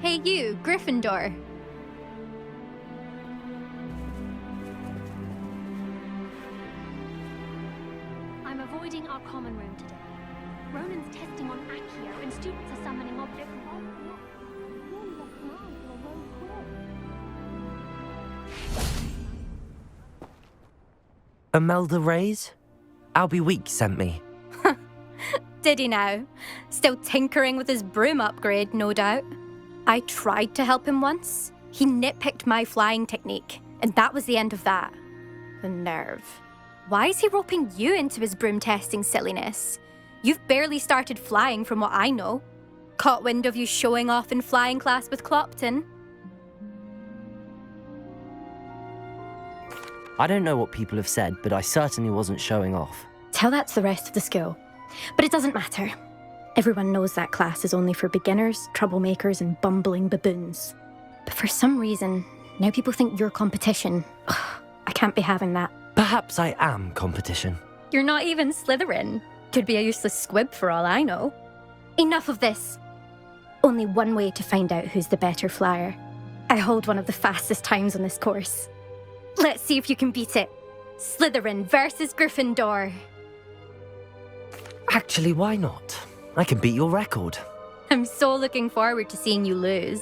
Hey you, Gryffindor. I'm avoiding our common room today. Ronan's testing on Accio, and students are summoning objects. Imelda Reyes? Albie Weeks sent me. Did he now? Still tinkering with his broom upgrade, no doubt. I tried to help him once. He nitpicked my flying technique, and that was the end of that. The nerve. Why is he roping you into his broom testing silliness? You've barely started flying from what I know. Caught wind of you showing off in flying class with Clopton. I don't know what people have said, but I certainly wasn't showing off. Tell that to the rest of the school. But it doesn't matter. Everyone knows that class is only for beginners, troublemakers, and bumbling baboons. But for some reason, now people think you're competition. Ugh, I can't be having that. Perhaps I am competition. You're not even Slytherin. Could be a useless squib for all I know. Enough of this. Only one way to find out who's the better flyer. I hold one of the fastest times on this course. Let's see if you can beat it. Slytherin versus Gryffindor. Actually, why not? I can beat your record. I'm so looking forward to seeing you lose.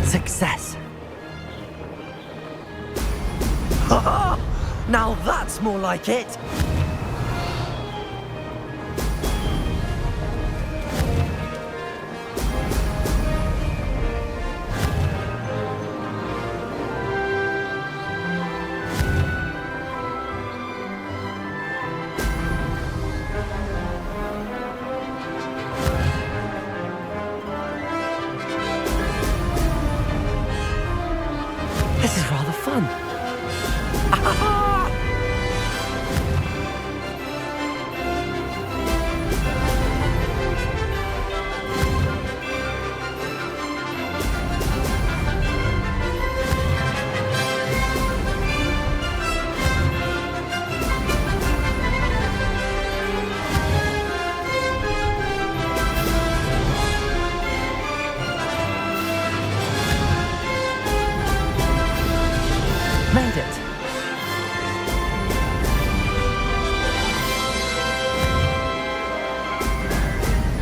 Success. Now that's more like it. This is rather fun. Made it.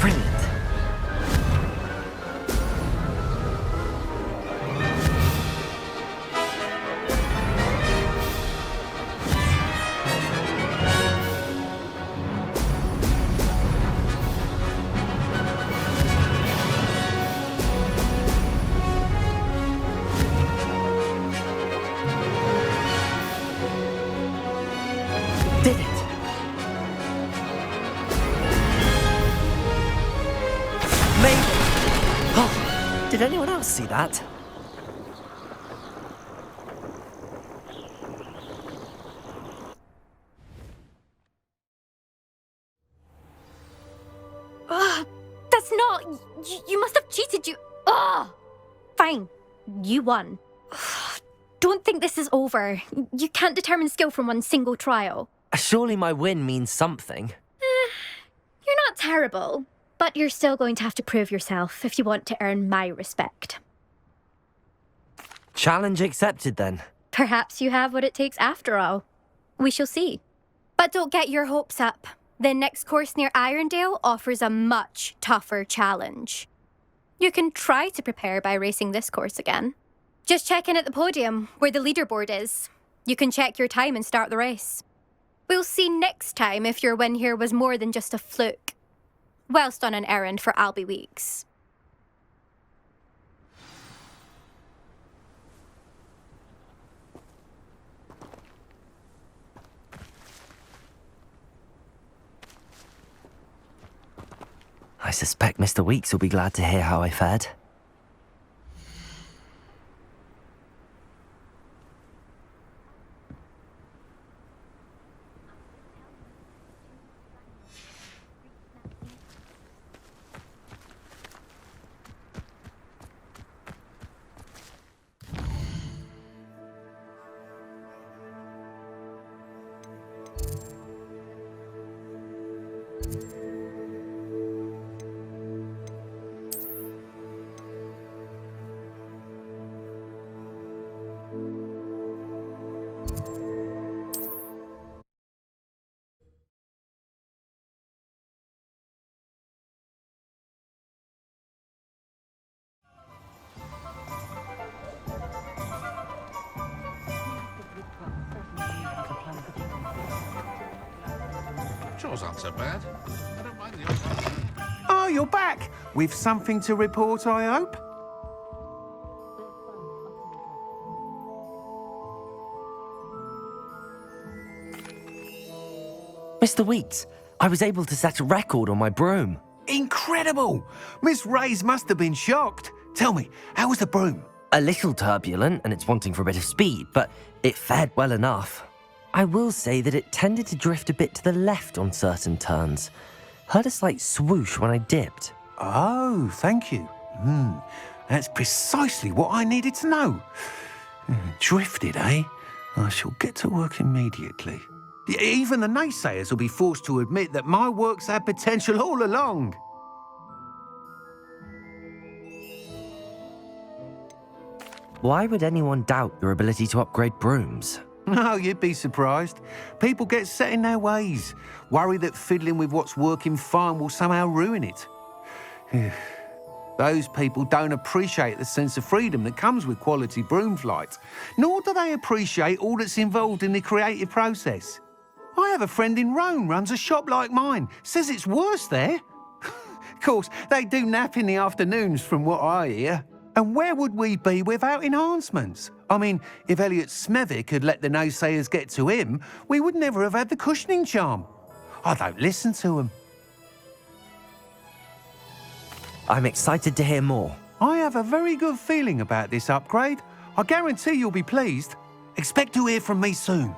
Brilliant. Did it! Made it! Oh, did anyone else see that? That's not... You must have cheated, you... Ugh! Fine. You won. Don't think this is over. You can't determine skill from one single trial. Surely my win means something. You're not terrible, but you're still going to have to prove yourself if you want to earn my respect. Challenge accepted then. Perhaps you have what it takes after all. We shall see. But don't get your hopes up. The next course near Irondale offers a much tougher challenge. You can try to prepare by racing this course again. Just check in at the podium, where the leaderboard is. You can check your time and start the race. We'll see next time if your win here was more than just a fluke. Whilst on an errand for Albie Weeks. I suspect Mr. Weeks will be glad to hear how I fared. chores aren't so bad. I don't mind the odd one. Oh, you're back! With something to report, I hope? Mr. Weeks, I was able to set a record on my broom. Incredible! Miss Ray's must have been shocked. Tell me, how was the broom? A little turbulent and it's wanting for a bit of speed, but it fared well enough. I will say that it tended to drift a bit to the left on certain turns. Heard a slight swoosh when I dipped. Oh, thank you. That's precisely what I needed to know. Drifted, eh? I shall get to work immediately. Even the naysayers will be forced to admit that my work's had potential all along. Why would anyone doubt your ability to upgrade brooms? No, you'd be surprised. People get set in their ways, worry that fiddling with what's working fine will somehow ruin it. Those people don't appreciate the sense of freedom that comes with quality broom flight, nor do they appreciate all that's involved in the creative process. I have a friend in Rome runs a shop like mine, says it's worse there. Of course, they do nap in the afternoons from what I hear. And where would we be without enhancements? I mean, if Elliot Smethwick had let the naysayers get to him, we would never have had the cushioning charm. I don't listen to them. I'm excited to hear more. I have a very good feeling about this upgrade. I guarantee you'll be pleased. Expect to hear from me soon.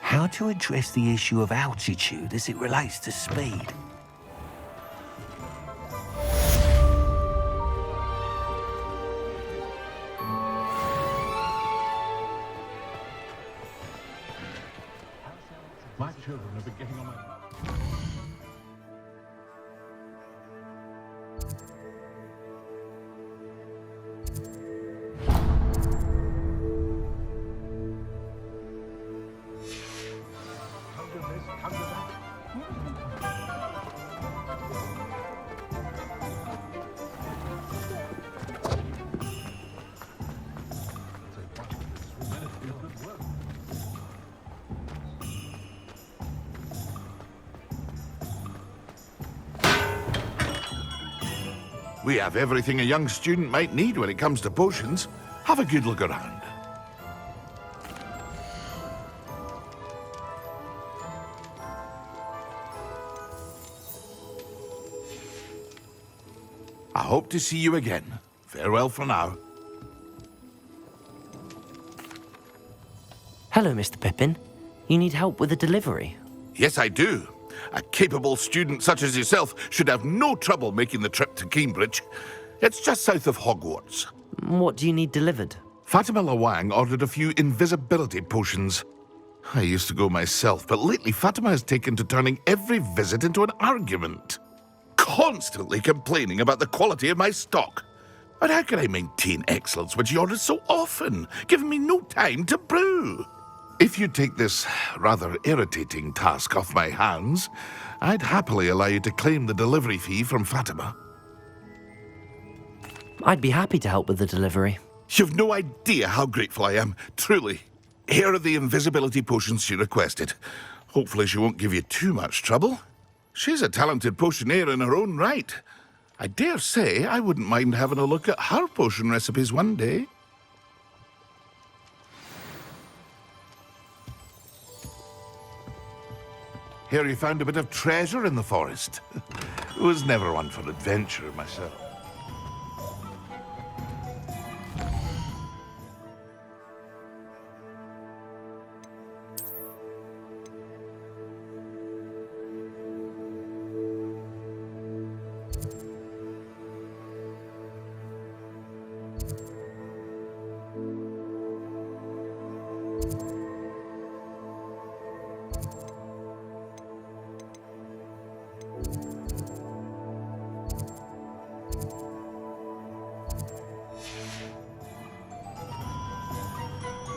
How to address the issue of altitude as it relates to speed? My children have been getting on my... We have everything a young student might need when it comes to potions. Have a good look around. I hope to see you again. Farewell for now. Hello, Mr. Pippin. You need help with a delivery? Yes, I do. A capable student such as yourself should have no trouble making the trip to Cambridge. It's just south of Hogwarts. What do you need delivered? Fatima Lawang ordered a few invisibility potions. I used to go myself, but lately Fatima has taken to turning every visit into an argument. Constantly complaining about the quality of my stock. But how can I maintain excellence when she orders so often, giving me no time to brew? If you take this rather irritating task off my hands, I'd happily allow you to claim the delivery fee from Fatima. I'd be happy to help with the delivery. You've no idea how grateful I am, truly. Here are the invisibility potions she requested. Hopefully she won't give you too much trouble. She's a talented potioneer in her own right. I dare say I wouldn't mind having a look at her potion recipes one day. Here you found a bit of treasure in the forest. Was never one for adventure myself.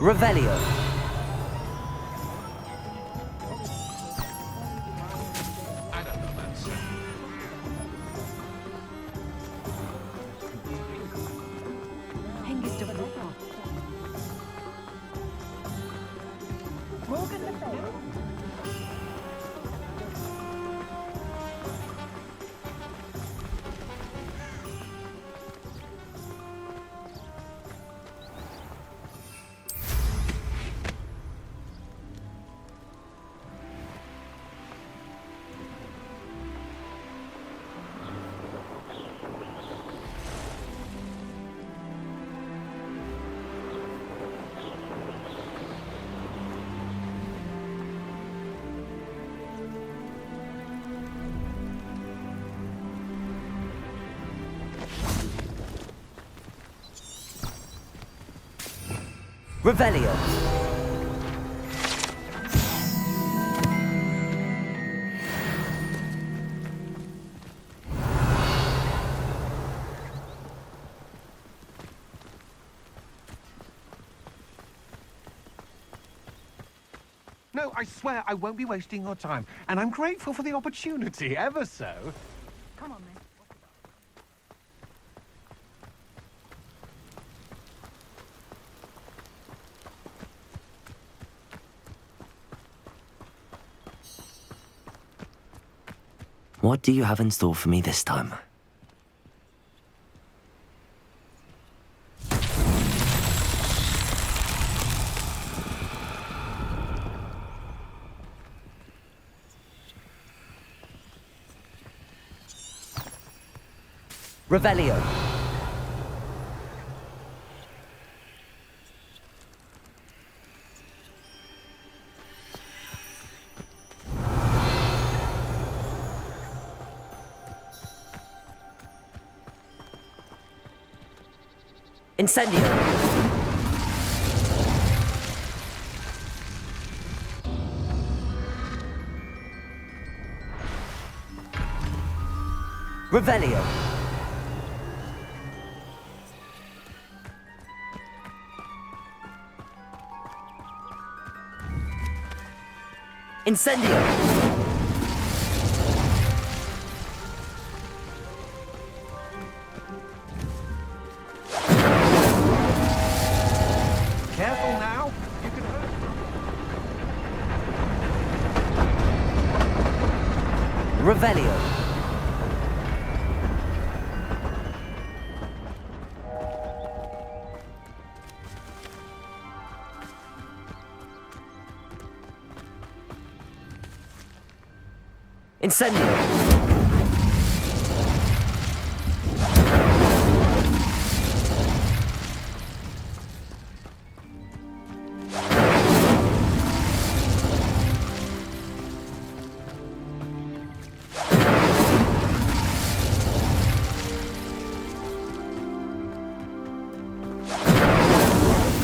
Revelio. I don't know, that's... Morgan Le Fay. Revelio. No, I swear I won't be wasting your time, and I'm grateful for the opportunity, ever so. Come on, then. What do you have in store for me this time? Revelio. Incendio. Revelio. Incendio. Careful now. You can hurt. Revelio. Incendio.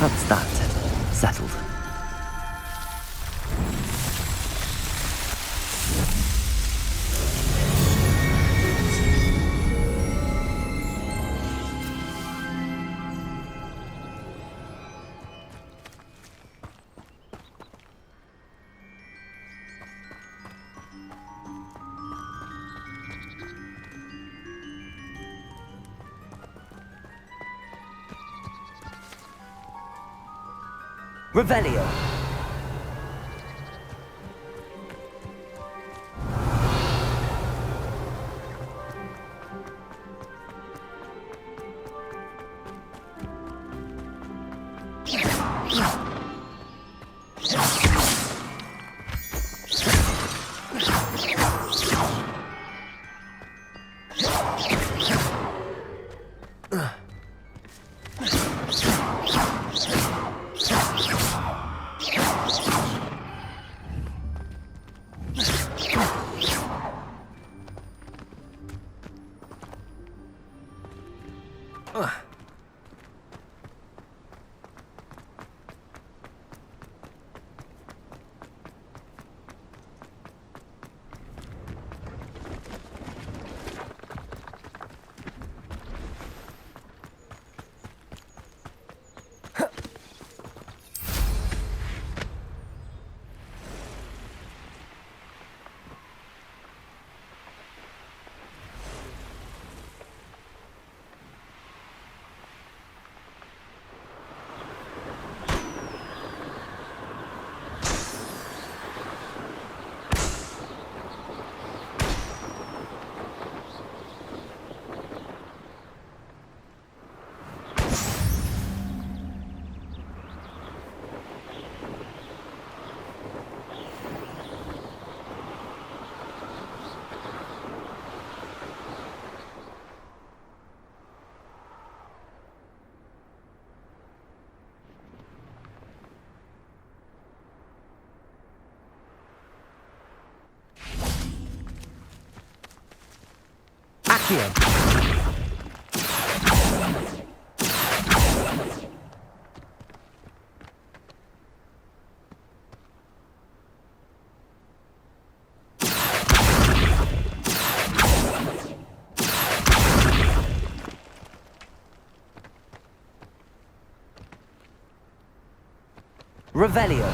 That's that. Settled. Revelio. Accio. Revelio.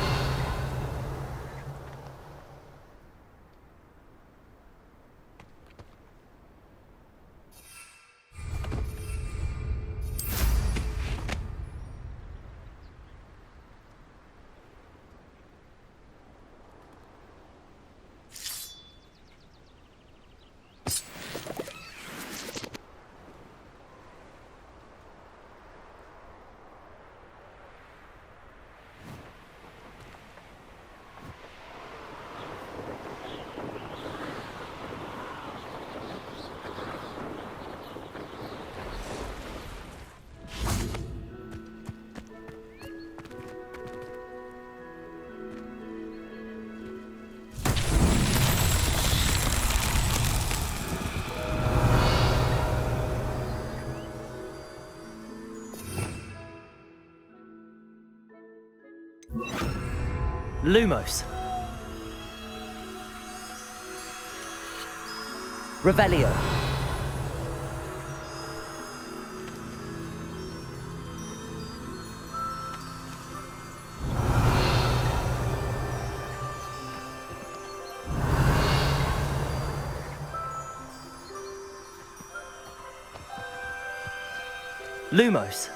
Lumos. Revelio. Lumos.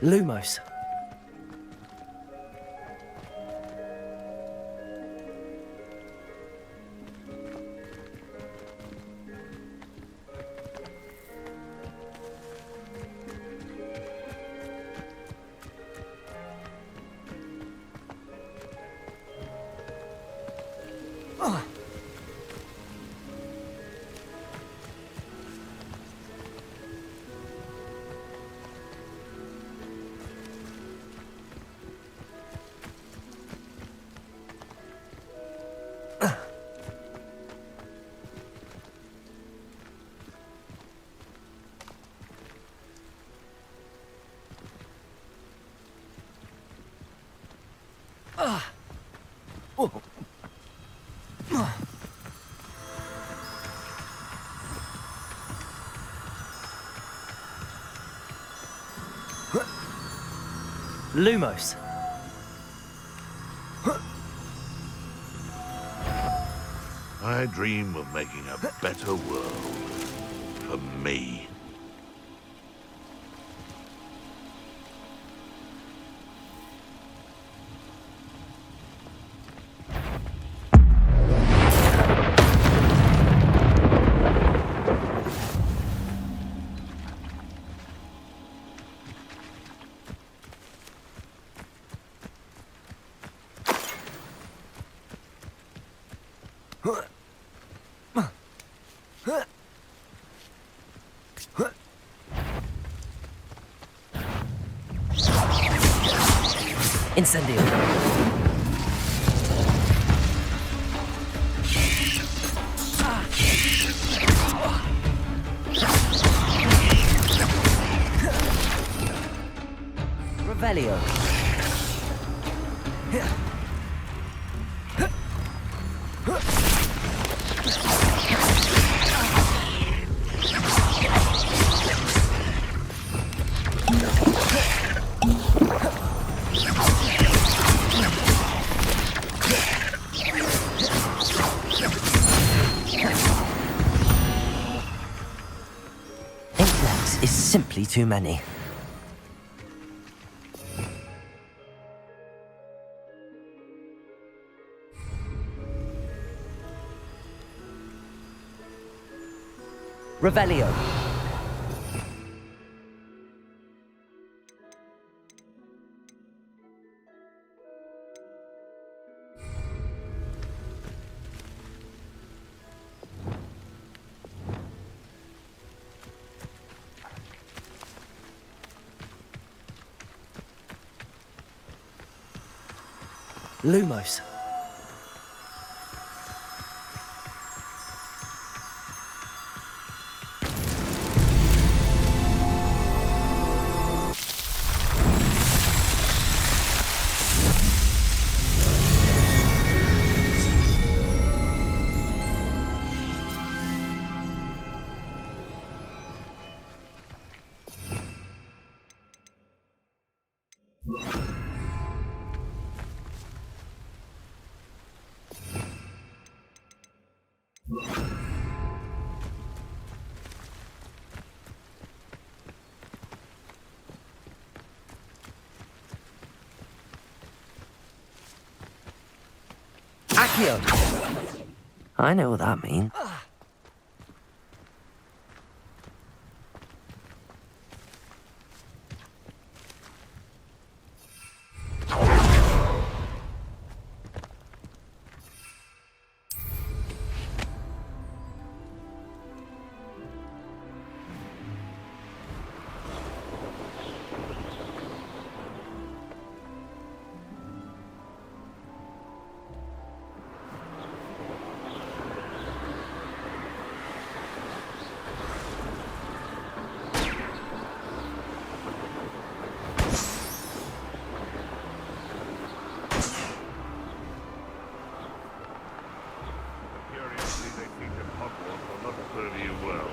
Lumos. Lumos. I dream of making a better world for me. Incendio. Revelio. Index is simply too many. Revelio. Lumos. Accio. I know what that means. Curiously, they think that Hogwarts will not serve you well.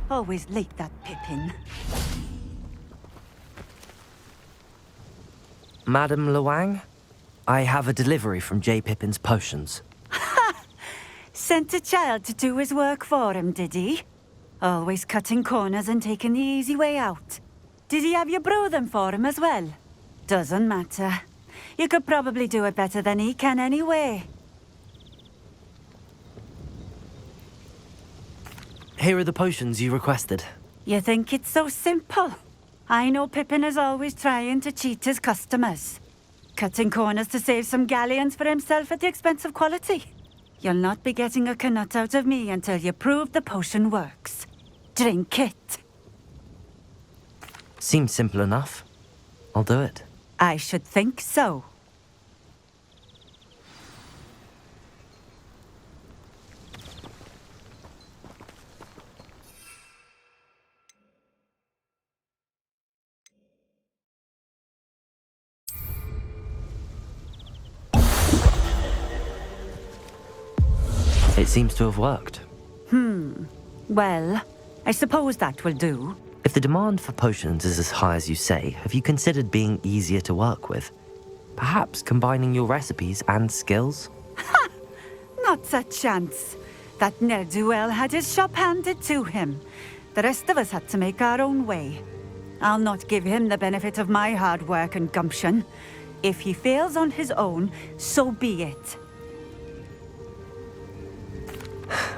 Always late, that Pippin. Madam Luang, I have a delivery from J. Pippin's Potions. Sent a child to do his work for him, did he? Always cutting corners and taking the easy way out. Did he have you brew them for him as well? Doesn't matter. You could probably do it better than he can anyway. Here are the potions you requested. You think it's so simple? I know Pippin is always trying to cheat his customers. Cutting corners to save some galleons for himself at the expense of quality. You'll not be getting a canut out of me until you prove the potion works. Drink it. Seems simple enough. I'll do it. I should think so. It seems to have worked. Well, I suppose that will do. If the demand for potions is as high as you say, have you considered being easier to work with? Perhaps combining your recipes and skills? Not a chance. That ne'er-do-well had his shop handed to him. The rest of us had to make our own way. I'll not give him the benefit of my hard work and gumption. If he fails on his own, so be it.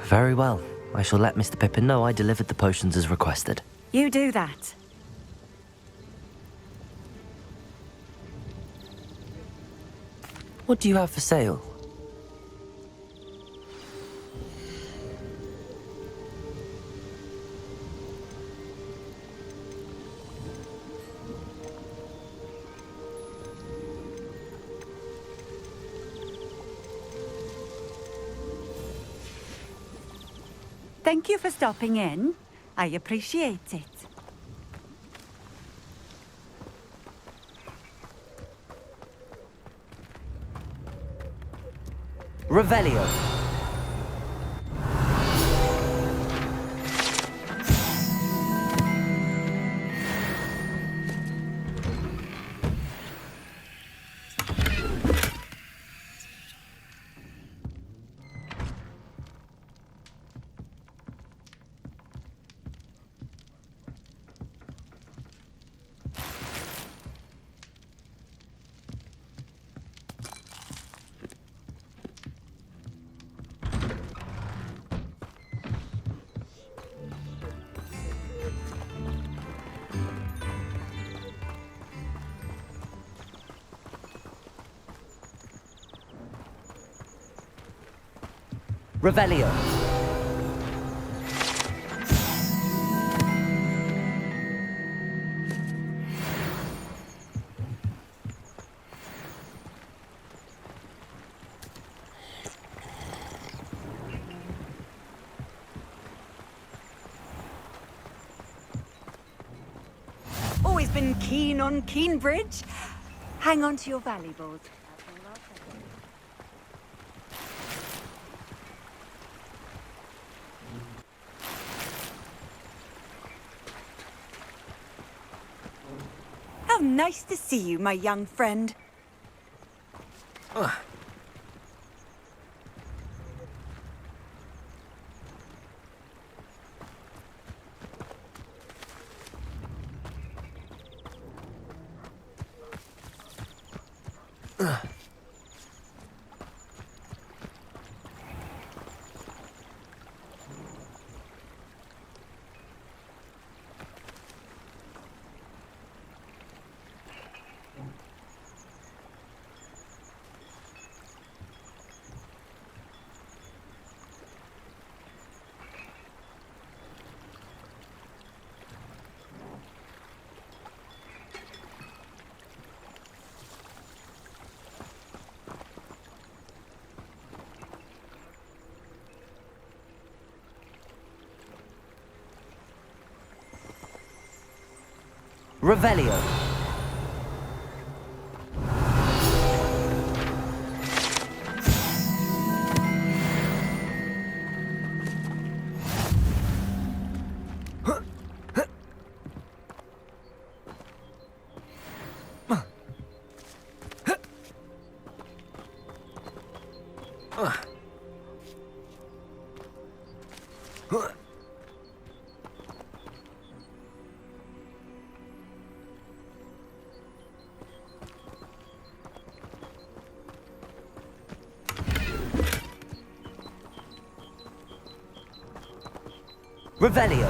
Very well. I shall let Mr. Pippin know I delivered the potions as requested. You do that. What do you have for sale? Thank you for stopping in. I appreciate it. Revelio. Revelio. Always been keen on Keenbridge. Hang on to your valuables. How nice to see you, my young friend. Revelio. Revelio.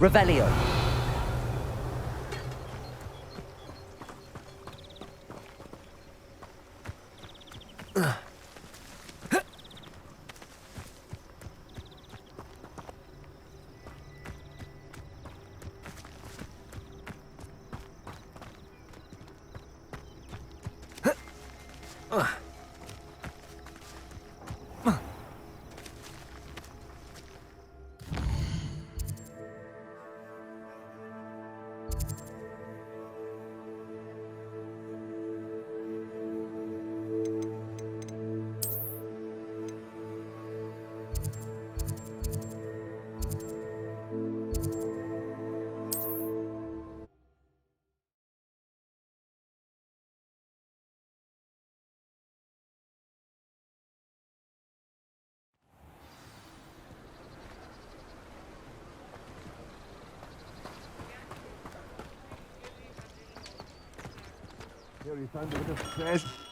Revelio.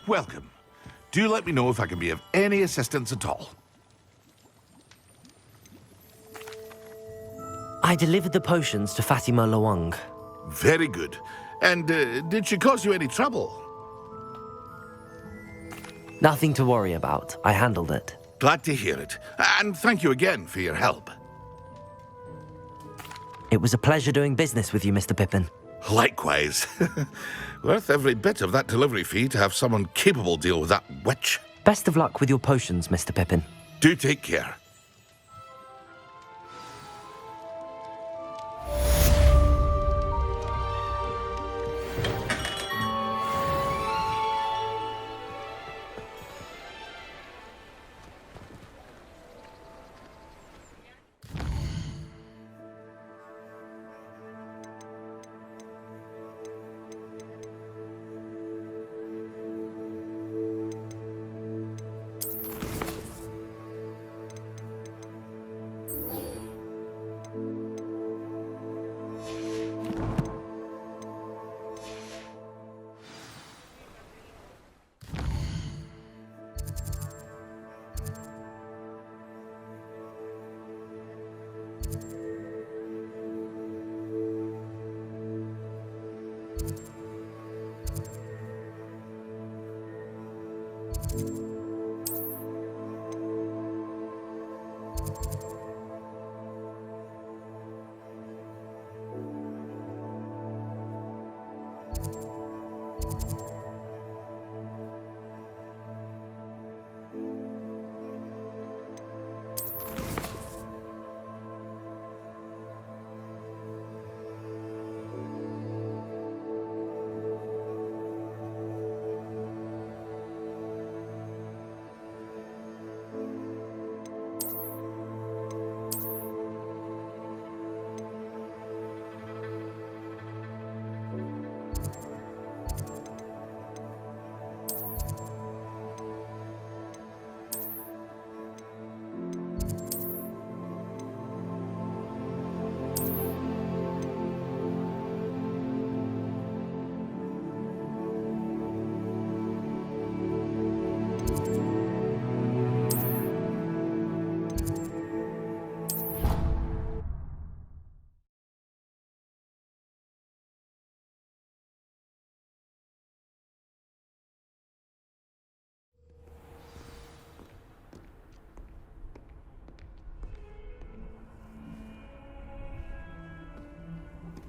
Welcome. Do let me know if I can be of any assistance at all. I delivered the potions to Fatima Lawang. Very good. And did she cause you any trouble? Nothing to worry about. I handled it. Glad to hear it. And thank you again for your help. It was a pleasure doing business with you, Mr. Pippin. Likewise. Worth every bit of that delivery fee to have someone capable deal with that witch. Best of luck with your potions, Mr. Pippin. Do take care.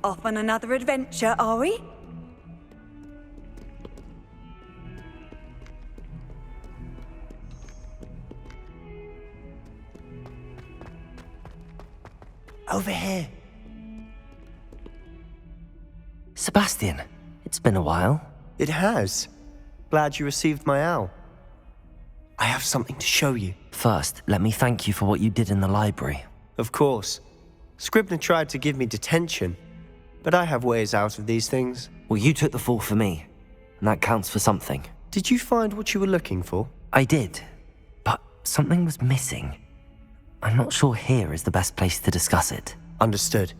Off on another adventure, are we? Over here. Sebastian, it's been a while. It has. Glad you received my owl. I have something to show you. First, let me thank you for what you did in the library. Of course. Scribner tried to give me detention, but I have ways out of these things. Well, you took the fall for me, and that counts for something. Did you find what you were looking for? I did, but something was missing. I'm not sure here is the best place to discuss it. Understood.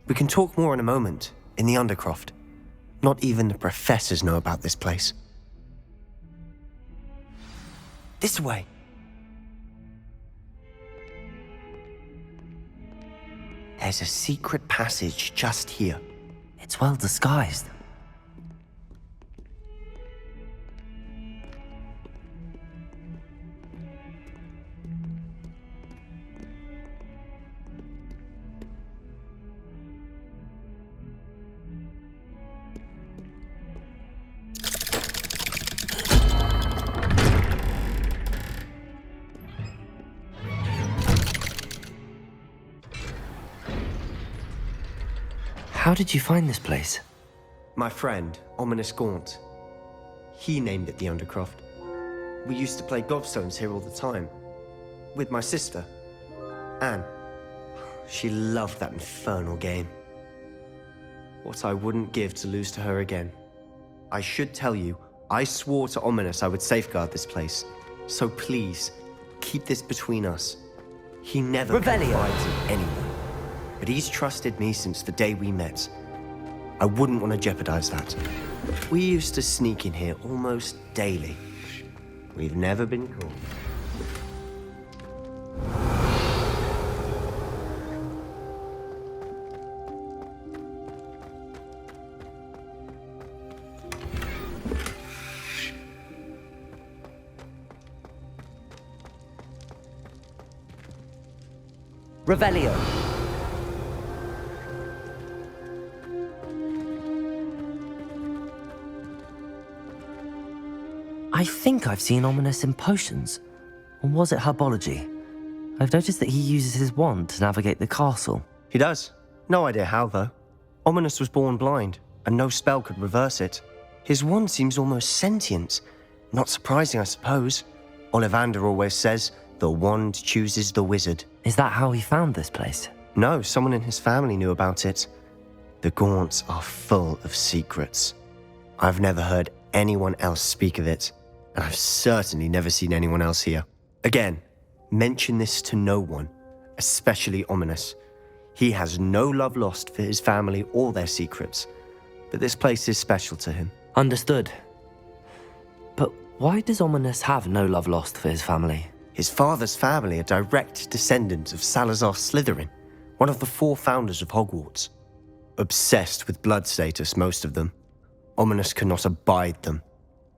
We can talk more in a moment, in the Undercroft. Not even the professors know about this place. This way. There's a secret passage just here. It's well disguised. How did you find this place? My friend, Ominous Gaunt. He named it the Undercroft. We used to play gobstones here all the time. With my sister, Anne. She loved that infernal game. What I wouldn't give to lose to her again. I should tell you, I swore to Ominous I would safeguard this place. So please, keep this between us. He never confides in anyone. But he's trusted me since the day we met. I wouldn't want to jeopardize that. We used to sneak in here almost daily. We've never been caught. Revelio. I think I've seen Ominous in potions. Or was it herbology? I've noticed that he uses his wand to navigate the castle. He does. No idea how, though. Ominous was born blind, and no spell could reverse it. His wand seems almost sentient. Not surprising, I suppose. Ollivander always says, the wand chooses the wizard. Is that how he found this place? No, someone in his family knew about it. The Gaunts are full of secrets. I've never heard anyone else speak of it, and I've certainly never seen anyone else here. Again, mention this to no one, especially Ominous. He has no love lost for his family or their secrets, but this place is special to him. Understood. But why does Ominous have no love lost for his family? His father's family are direct descendants of Salazar Slytherin, one of the 4 founders of Hogwarts. Obsessed with blood status, most of them. Ominous cannot abide them,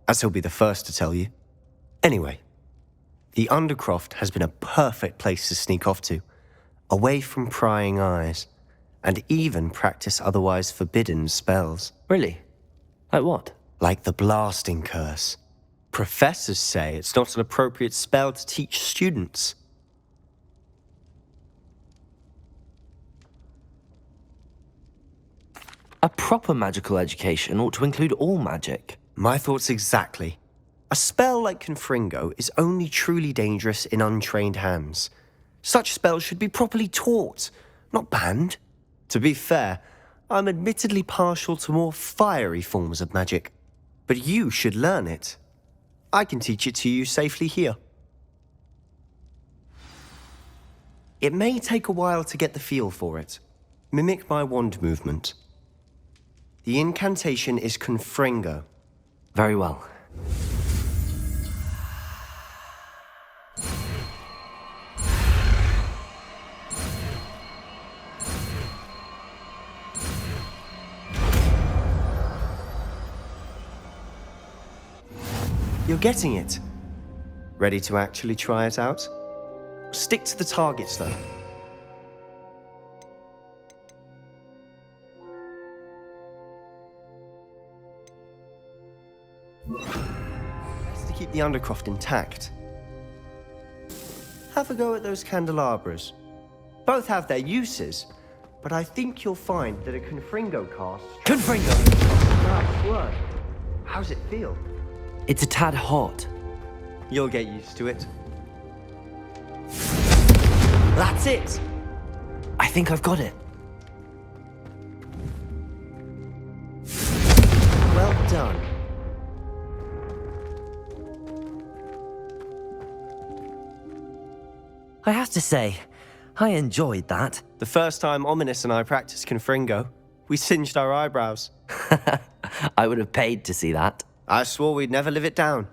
as he'll be the first to tell you. Anyway, the Undercroft has been a perfect place to sneak off to, away from prying eyes, and even practice otherwise forbidden spells. Really? Like what? Like the blasting curse. Professors say it's not an appropriate spell to teach students. A proper magical education ought to include all magic. My thoughts exactly. A spell like Confringo is only truly dangerous in untrained hands. Such spells should be properly taught, not banned. To be fair, I'm admittedly partial to more fiery forms of magic. But you should learn it. I can teach it to you safely here. It may take a while to get the feel for it. Mimic my wand movement. The incantation is Confringo. Very well. You're getting it. Ready to actually try it out? Stick to the targets, though. Best to keep the Undercroft intact. Have a go at those candelabras. Both have their uses, but I think you'll find that a Confringo cast... Confringo! Nice word. How's it feel? It's a tad hot. You'll get used to it. That's it! I think I've got it. Well done. I have to say, I enjoyed that. The first time Ominous and I practiced Confringo, we singed our eyebrows. I would have paid to see that. I swore we'd never live it down.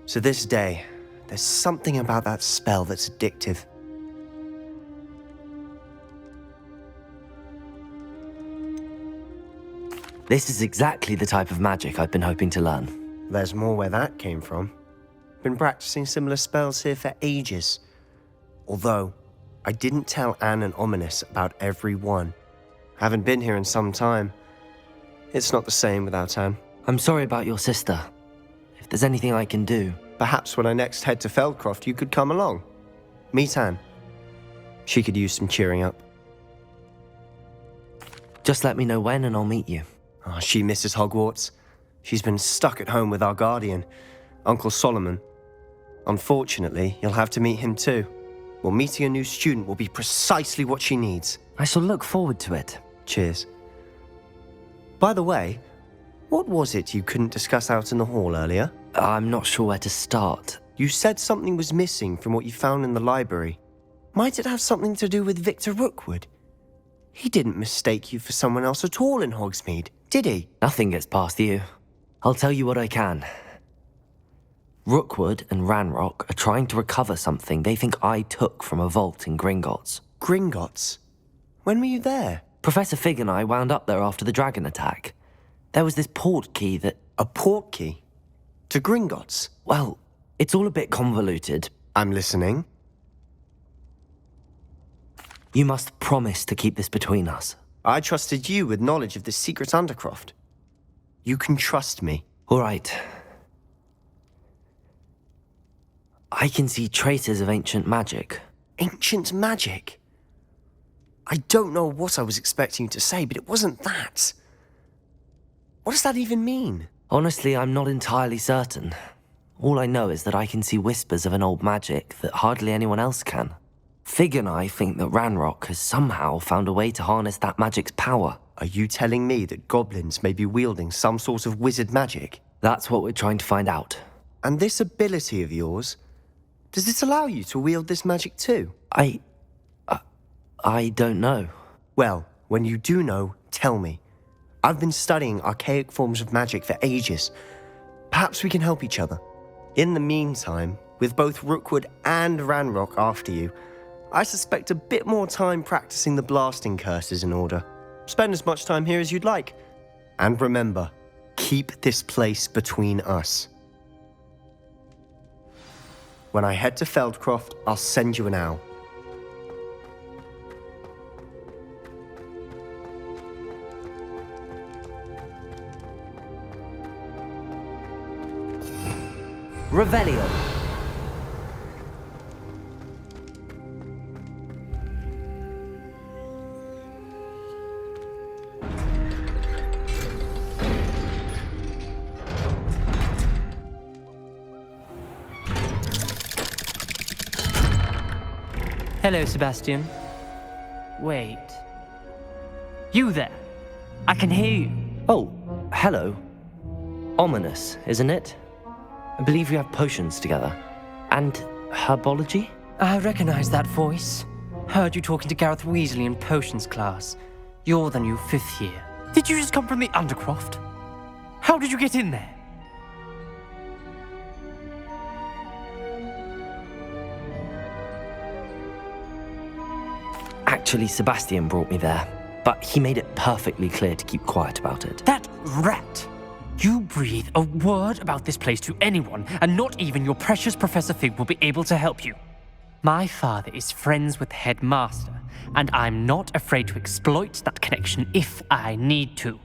To this day, there's something about that spell that's addictive. This is exactly the type of magic I've been hoping to learn. There's more where that came from. Been practicing similar spells here for ages. Although, I didn't tell Anne and Ominous about every one. Haven't been here in some time. It's not the same without Anne. I'm sorry about your sister. If there's anything I can do... Perhaps when I next head to Feldcroft, you could come along. Meet Anne. She could use some cheering up. Just let me know when and I'll meet you. Oh, she misses Hogwarts. She's been stuck at home with our guardian, Uncle Solomon. Unfortunately, you'll have to meet him too. Well, meeting a new student will be precisely what she needs. I shall look forward to it. Cheers. By the way, what was it you couldn't discuss out in the hall earlier? I'm not sure where to start. You said something was missing from what you found in the library. Might it have something to do with Victor Rookwood? He didn't mistake you for someone else at all in Hogsmeade, did he? Nothing gets past you. I'll tell you what I can. Rookwood and Ranrock are trying to recover something they think I took from a vault in Gringotts. Gringotts? When were you there? Professor Fig and I wound up there after the dragon attack. There was this port key that... A port key? To Gringotts? Well, it's all a bit convoluted. I'm listening. You must promise to keep this between us. I trusted you with knowledge of this secret Undercroft. You can trust me. All right. I can see traces of ancient magic. Ancient magic? I don't know what I was expecting you to say, but it wasn't that. What does that even mean? Honestly, I'm not entirely certain. All I know is that I can see whispers of an old magic that hardly anyone else can. Fig and I think that Ranrock has somehow found a way to harness that magic's power. Are you telling me that goblins may be wielding some sort of wizard magic? That's what we're trying to find out. And this ability of yours, does it allow you to wield this magic too? I don't know. Well, when you do know, tell me. I've been studying archaic forms of magic for ages. Perhaps we can help each other. In the meantime, with both Rookwood and Ranrock after you, I suspect a bit more time practicing the blasting curse is in order. Spend as much time here as you'd like. And remember, keep this place between us. When I head to Feldcroft, I'll send you an owl. Revelio. Hello, Sebastian. Wait. You there? I can hear you. Oh, hello. Ominous, isn't it? I believe we have potions together. And herbology? I recognize that voice. Heard you talking to Gareth Weasley in potions class. You're the new 5th year. Did you just come from the Undercroft? How did you get in there? Actually, Sebastian brought me there, but he made it perfectly clear to keep quiet about it. That rat! You breathe a word about this place to anyone, and not even your precious Professor Fig will be able to help you. My father is friends with the headmaster, and I'm not afraid to exploit that connection if I need to.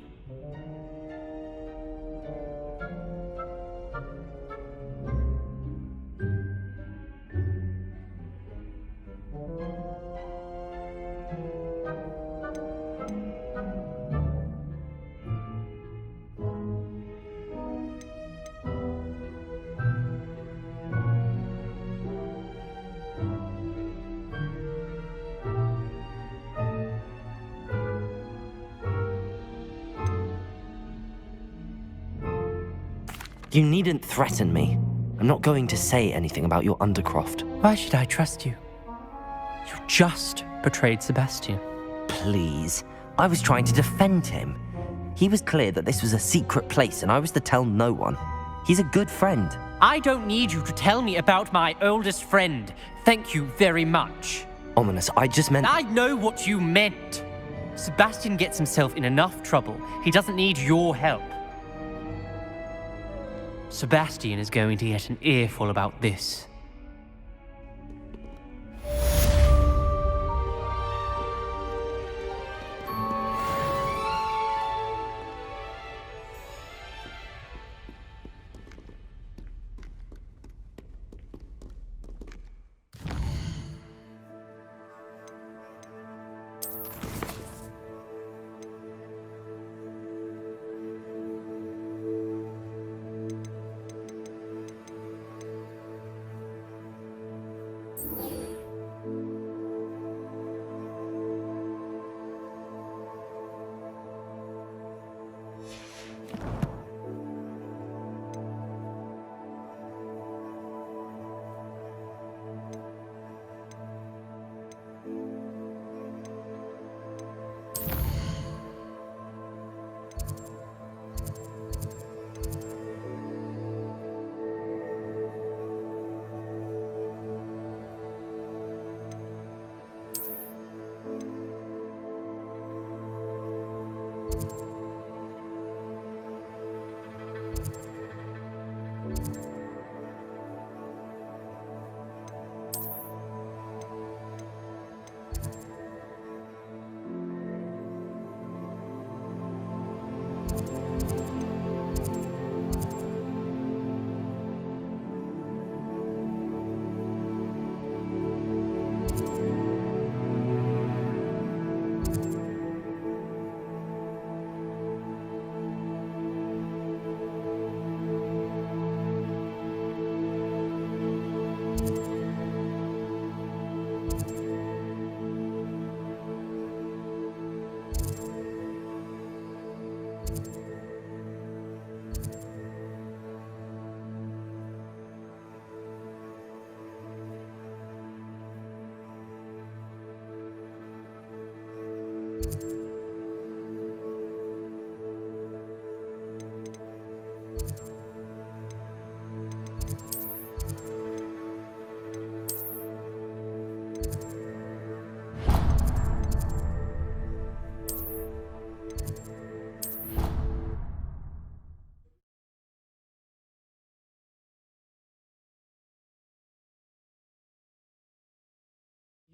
You needn't threaten me. I'm not going to say anything about your Undercroft. Why should I trust you? You just betrayed Sebastian. Please. I was trying to defend him. He was clear that this was a secret place and I was to tell no one. He's a good friend. I don't need you to tell me about my oldest friend. Thank you very much. Ominous, I just meant... I know what you meant. Sebastian gets himself in enough trouble. He doesn't need your help. Sebastian is going to get an earful about this.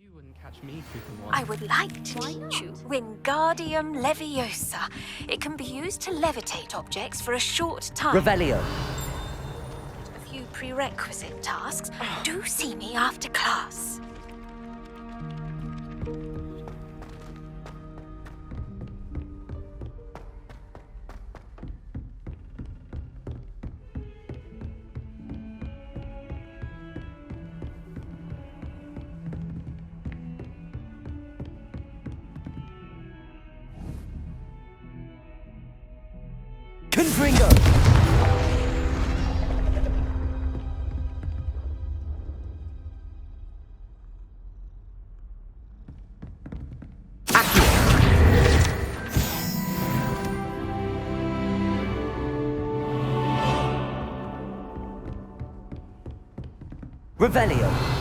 You wouldn't catch me creeping one. I would like to teach you Wingardium Leviosa. It can be used to levitate objects for a short time. Revelio. A few prerequisite tasks. Do see me after class. Confringo! Revelio.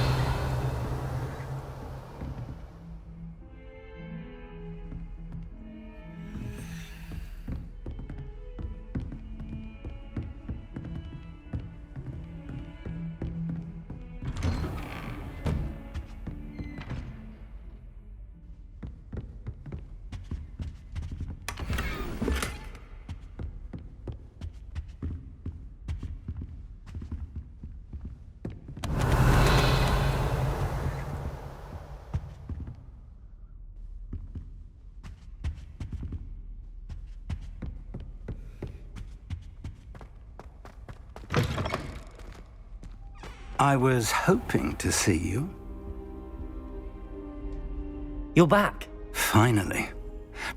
I was hoping to see you. You're back. Finally.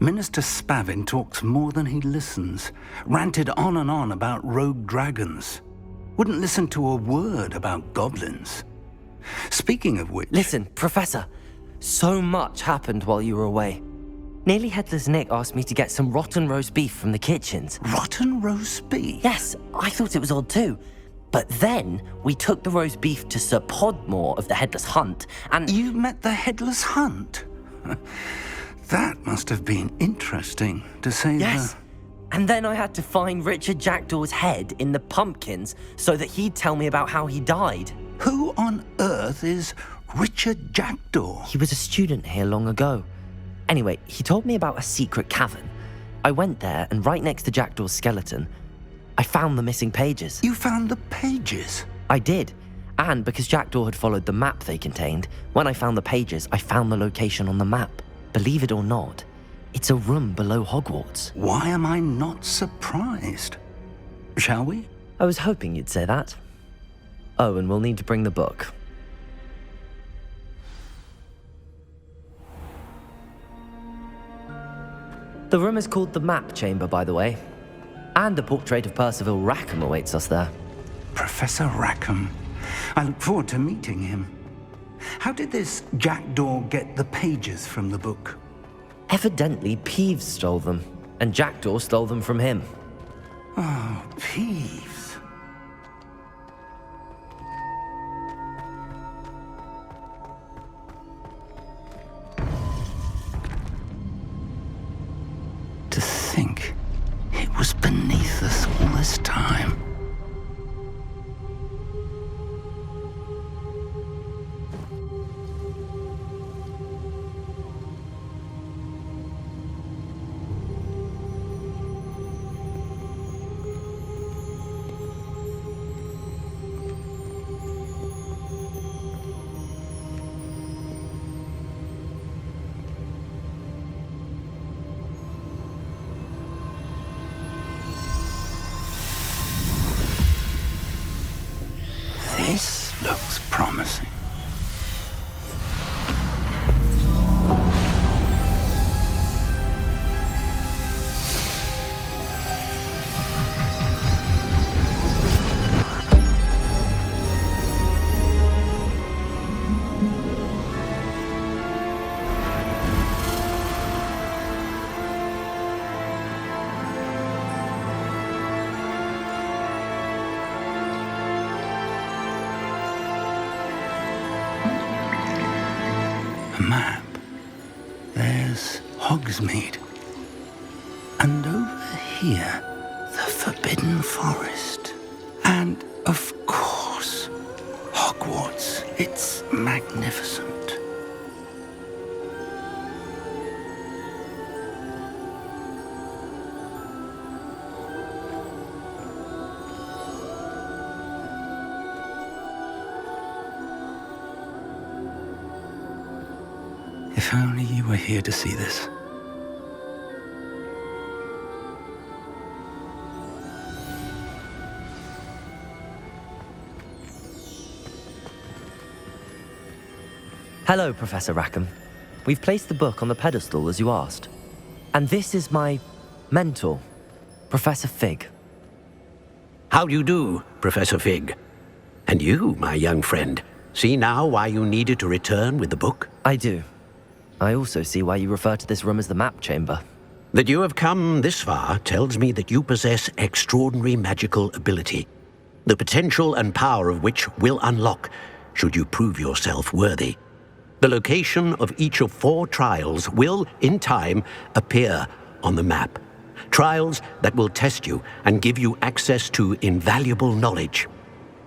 Minister Spavin talks more than he listens. Ranted on and on about rogue dragons. Wouldn't listen to a word about goblins. Speaking of which... Listen, Professor. So much happened while you were away. Nearly Headless Nick asked me to get some rotten roast beef from the kitchens. Rotten roast beef? Yes, I thought it was odd too. But then we took the roast beef to Sir Podmore of the Headless Hunt, and... You met the Headless Hunt? That must have been interesting, to say Yes. And then I had to find Richard Jackdaw's head in the pumpkins so that he'd tell me about how he died. Who on earth is Richard Jackdaw? He was a student here long ago. Anyway, he told me about a secret cavern. I went there, and right next to Jackdaw's skeleton, I found the missing pages. You found the pages? I did. And because Jackdaw had followed the map they contained, when I found the pages, I found the location on the map. Believe it or not, it's a room below Hogwarts. Why am I not surprised? Shall we? I was hoping you'd say that. Oh, and we'll need to bring the book. The room is called the Map Chamber, by the way. And a portrait of Percival Rackham awaits us there. Professor Rackham. I look forward to meeting him. How did this Jackdaw get the pages from the book? Evidently, Peeves stole them, and Jackdaw stole them from him. Oh, Peeves. To think it was beneath us all this time. This looks promising. A map. There's Hogsmeade. And over here, the Forbidden Forest. And, of course, Hogwarts. It's magnificent. If only you were here to see this. Hello, Professor Rackham. We've placed the book on the pedestal as you asked. And this is my mentor, Professor Fig. How do you do, Professor Fig? And you, my young friend, see now why you needed to return with the book? I do. I also see why you refer to this room as the Map Chamber. That you have come this far tells me that you possess extraordinary magical ability, the potential and power of which will unlock should you prove yourself worthy. The location of each of 4 trials will, in time, appear on the map. Trials that will test you and give you access to invaluable knowledge.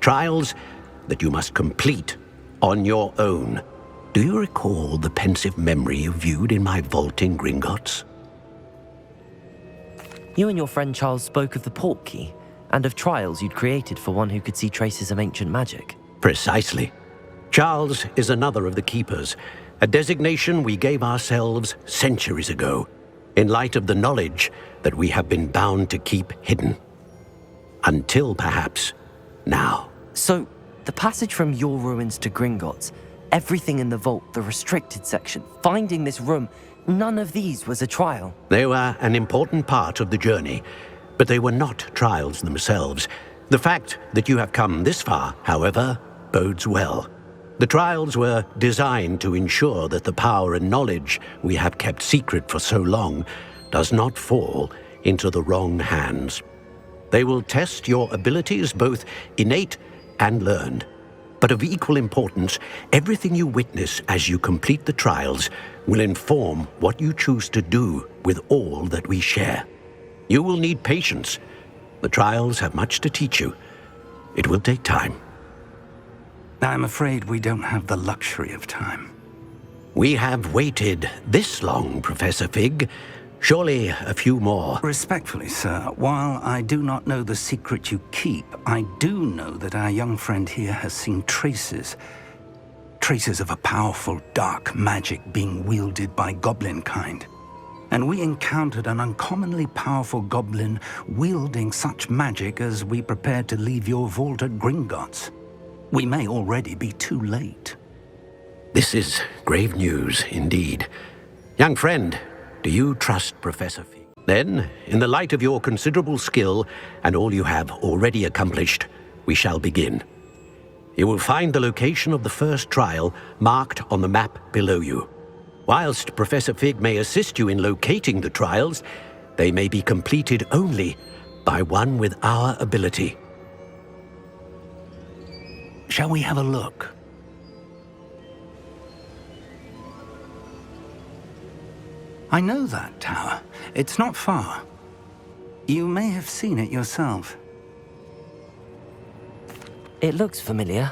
Trials that you must complete on your own. Do you recall the pensive memory you viewed in my vault in Gringotts? You and your friend Charles spoke of the Portkey, and of trials you'd created for one who could see traces of ancient magic. Precisely. Charles is another of the Keepers, a designation we gave ourselves centuries ago, in light of the knowledge that we have been bound to keep hidden. Until, perhaps, now. So, the passage from your ruins to Gringotts, everything in the vault, the restricted section, finding this room, none of these was a trial. They were an important part of the journey, but they were not trials themselves. The fact that you have come this far, however, bodes well. The trials were designed to ensure that the power and knowledge we have kept secret for so long does not fall into the wrong hands. They will test your abilities, both innate and learned. But of equal importance, everything you witness as you complete the trials will inform what you choose to do with all that we share. You will need patience. The trials have much to teach you. It will take time. I'm afraid we don't have the luxury of time. We have waited this long, Professor Fig. Surely a few more. Respectfully, sir, while I do not know the secret you keep, I do know that our young friend here has seen traces of a powerful dark magic being wielded by goblin kind. And we encountered an uncommonly powerful goblin wielding such magic as we prepared to leave your vault at Gringotts. We may already be too late. This is grave news indeed. Young friend, do you trust Professor Fig? Then, in the light of your considerable skill and all you have already accomplished, we shall begin. You will find the location of the first trial marked on the map below you. Whilst Professor Fig may assist you in locating the trials, they may be completed only by one with our ability. Shall we have a look? I know that tower. It's not far. You may have seen it yourself. It looks familiar.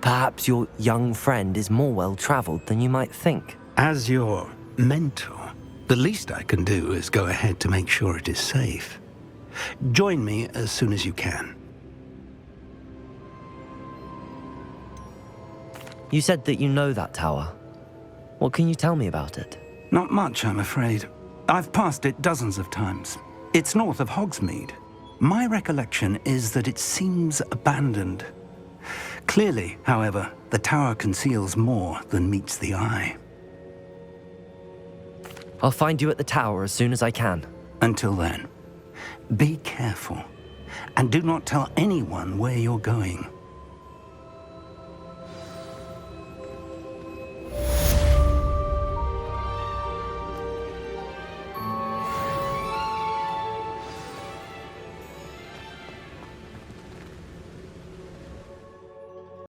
Perhaps your young friend is more well-traveled than you might think. As your mentor, the least I can do is go ahead to make sure it is safe. Join me as soon as you can. You said that you know that tower. What can you tell me about it? Not much, I'm afraid. I've passed it dozens of times. It's north of Hogsmeade. My recollection is that it seems abandoned. Clearly, however, the tower conceals more than meets the eye. I'll find you at the tower as soon as I can. Until then, be careful, and do not tell anyone where you're going.